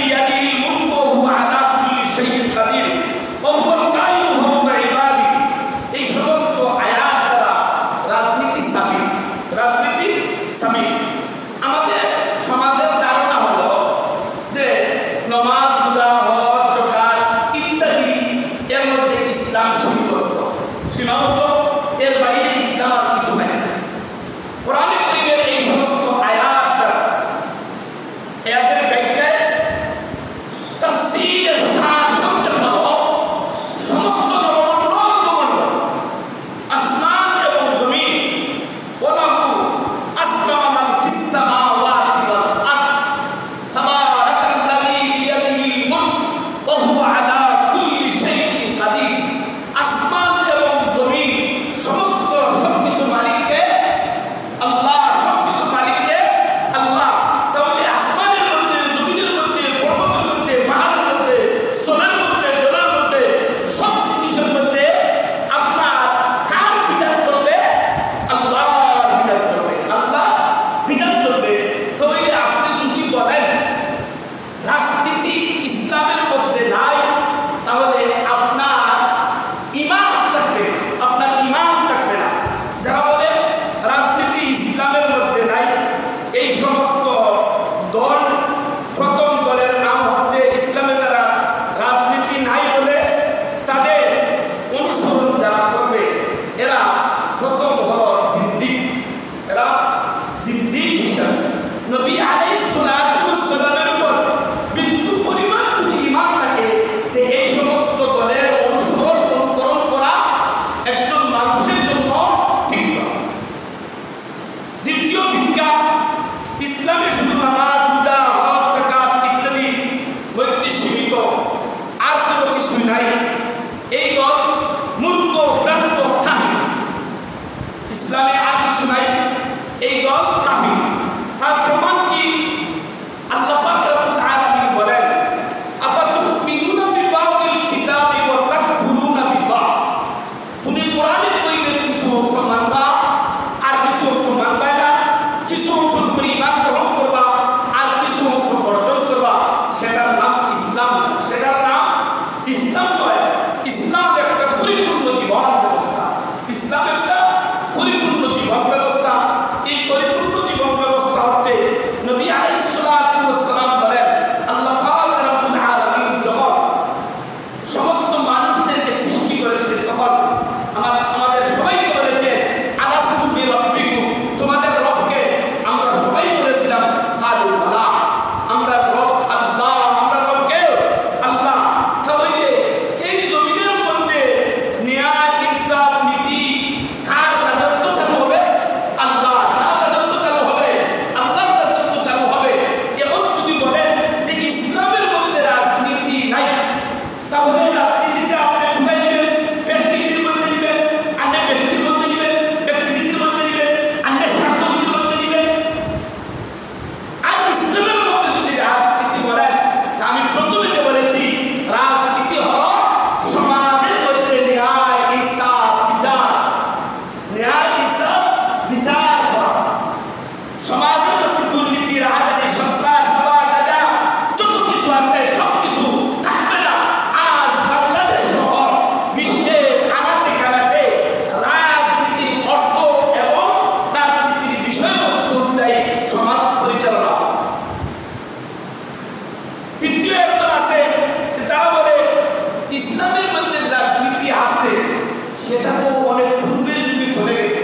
বিয়াদিহিল মুলকু ওয়া হুয়া আলা কুল্লি শাইইন কাদির ওয়া হুয়াল কায়িমু ফাওকা ইবাদি। এই সমস্ত আয়াত দ্বারা রাজনীতি সামিল। আমাদের সমাজের ধারণা হলো যে নামাজ, রোজা, হজ, যাকাত ইত্যাদি এর মধ্যে ইসলাম সীমাবদ্ধ, এর বাইরে ইসলাম আর কিছু নাই। কোরআনে কারীমের এই সমস্ত আয়াত দ্বারা এদের ব্যাখ্যায় তাফসীরের সংক্ষেপ হলো সমস্ত নবমণ্ডল আসমান এবং জমিন ওয়ালাহু আসলামা মান ফিস সামাওয়াতি ওয়াল আরদ তাবারাকাল্লাযী বিয়াদিহিল মুলক ওয়া হুয়া আলা কুল্লি শাইইন কাদির। আসমান এবং জমিন সমস্ত সবকিছু মালিককে আল্লাহ, সবকিছু মালিককে আল্লাহ। তাহলে আসমানের মধ্যে, জমিনের মধ্যে, পর্বতের মধ্যে, পাহাড়ের মধ্যে, স্থলের মধ্যে, জলের মধ্যে, সব জিনিসের মধ্যে আপনার কার বিধান চলবে? আল্লাহর বিধান চলবে, আল্লাহ বিধান চলবে। তাহলে আপনি যদি বলেন রাজনীতি ইসলামের মধ্যে নাই, তাহলে আপনার ঈমান থাকবে না। যারা বলে রাজনীতি ইসলামের মধ্যে নাই, এই সমস্ত দল, প্রথম দলের নাম হচ্ছে ইসলামের দ্বারা রাজনীতি নাই বলে তাদের অনুসরণ যারা করবে এরা প্রথম হলো জিন্দিক হিসাবে। নবী আলাইহিস সালাতু ওয়াস সালামের উপর বিন্দু পরিমাণ যদি ঈমান থাকে, যে এই সমস্ত দলের অনুকরণ করা একজন মানুষের জন্য ঠিক নয়। দ্বিতীয় ফিরকা, ইসলামে শুধু নামাজ, রোজা, হজ, যাকাত ইত্যাদি মধ্যে সীমিত, আর কোনো কিছুই নাই। এই দল মূর্খ, ভ্রান্ত, কাফির। ইসলামে আর কিছু নাই, এই দল কাফির। তার প্রমাণ কি? আল্লাহ পাক রব্বুল আলামিন বলেন, আফাতুমিনুনা বিবাদিল কিতাবি ওয়া তাকফুরুনা বিবাদ। তুমি কোরআনের কারীমের কিছু অংশ মানবা আর কিছু অংশ মানবা না, কিছু অংশ উপর ঈমান গ্রহণ করবা আর কিছু অংশ বর্জন করবা। সেটার নাম ইসলাম, সেটার নাম ইসলাম নয়। ইসলাম একটা পরিপূর্ণ জীবন ব্যবস্থা। ইসলাম একটা পরিপূর্ণ জীবন ব্যবস্থা। এই পরিপূর্ণ জীবন ব্যবস্থা হচ্ছে নবী আলাইহিস সালাতু ওয়াস সালাম বলেন, আল্লাহ পাক রব্বুল আলামিন যখন সমস্ত মানুষদেরকে সৃষ্টি করেছিলেন, তখন আমাদের সবাইকে বলেছে, আলাস্তু বিরাব্বিকুম, তোমাদের রবকে আমরা সবাই বলেছিলাম, কালু বালা, আমরা রব আল্লাহ, আমরা রবকে আল্লাহ। তাহলে এই জমিনের মধ্যে ন্যায়, ইনসাফ, নীতি কার রাজত্ব চালু হবে? আল্লাহ। কার রাজত্ব চালু হবে? আল্লাহর রাজত্ব চালু হবে। এখন যদি বলেন যে ইসলামের মধ্যে রাজনীতি নাই, তাহলে রাজনীতিটা আপনি কোথায় নেবেন? ব্যক্তিনীতির মধ্যে নেবেন, অন্য ব্যক্তির মধ্যে নেবেন, ব্যক্তিনীতির মধ্যে নেবেন, অন্য স্বার্থনীতির মধ্যে নেবেন। আর ইসলামের মধ্যে যদি রাজনীতি বলেন, তা আমি প্রথমে যে বলেছি, রাজনীতি হলো সমাজের মধ্যে ন্যায়, ইনসাফ, বিচার করা। সমাজের মধ্যে দুর্নীতি, রাজনীতি, সন্ত্রাস, গাঁজা যত কিছু আছে সব কিছু থাকবে না। আজ বাংলাদেশ সহ বিশ্বের আনাচে কানাচে রাজনীতির অর্থ এবং রাজনীতির বিষয়বস্তু অনুযায়ী সমাজ পরিচালনা। তৃতীয় একদল আছে যে তারা বলে ইসলামের মধ্যে রাজনীতি আছে, সেটা তো অনেক পূর্বের যুগে চলে গেছে,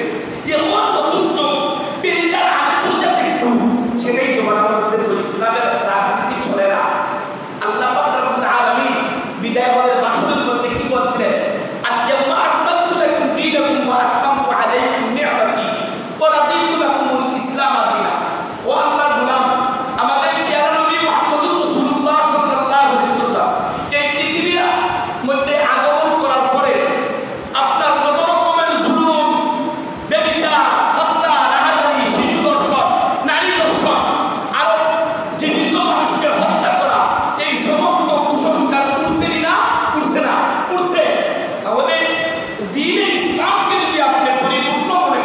এখন নতুন যুগ, ডিজিটাল আন্তর্জাতিক যুগ, সেটাই জমানার মধ্যে তো ইসলামের রাজনীতি চলে না। আল্লাহ পাক রব্বুল আলামিন বিদায় হলের বাসনের মধ্যে কি বলছিলেন? আল-ইয়াওমা আকমালতু লাকুম দীনাকুম ওয়া আতমামতু আলাইকুম নি'মাতি ওয়া রাদিতু লাকুমুল ইসলাম দীনা। ও আল্লাহর গোলাম, আমাদের প্রিয় নবী মুহাম্মদুর রাসূলুল্লাহ সাল্লাল্লাহু আলাইহি ওয়াসাল্লাম এই পৃথিবীর মধ্যে আগমন করার পরে আপনার যত রকমের জুলুম, ব্যভিচার, হত্যা, রাহাজানি, শিশু ধর্ষণ, নারী ধর্ষণ, আরো জীবিত মানুষকে হত্যা করা, এই সমস্ত কুসংস্কার উঠছে না? উঠছে। তাহলে দ্বীনে ইসলামকে যদি আপনি পরিপূর্ণ মনে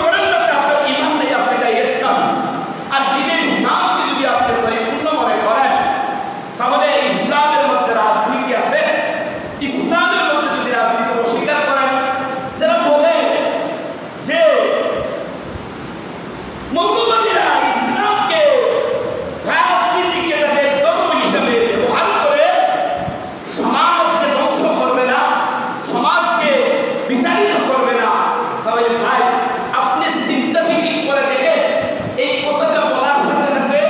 করেন না, আপনার ঈমান নেই, আপনি ডাইরেক্ট কাফির। আর দ্বীনে ইসলামকে যদি আপনি ইসলামের মধ্যে যদি রাজনীতি অস্বীকার করেন, যারা বলে যে মৌলবাদীরা ইসলামকে রাজনীতিকে তাদের ধর্ম হিসেবে ব্যবহার করে সমাজকে ধ্বংস করবে না, সমাজকে বিতাড়িত করবে না, তাহলে ভাই আপনি চিন্তা ফিকির করে দেখে এই কথাটা বলার সাথে সাথে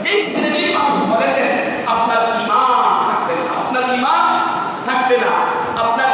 যেই শ্রেণীর মানুষ বলেছেন আপনার ঈমান থাকবে না, আপনার ঈমান থাকবে না, আপনার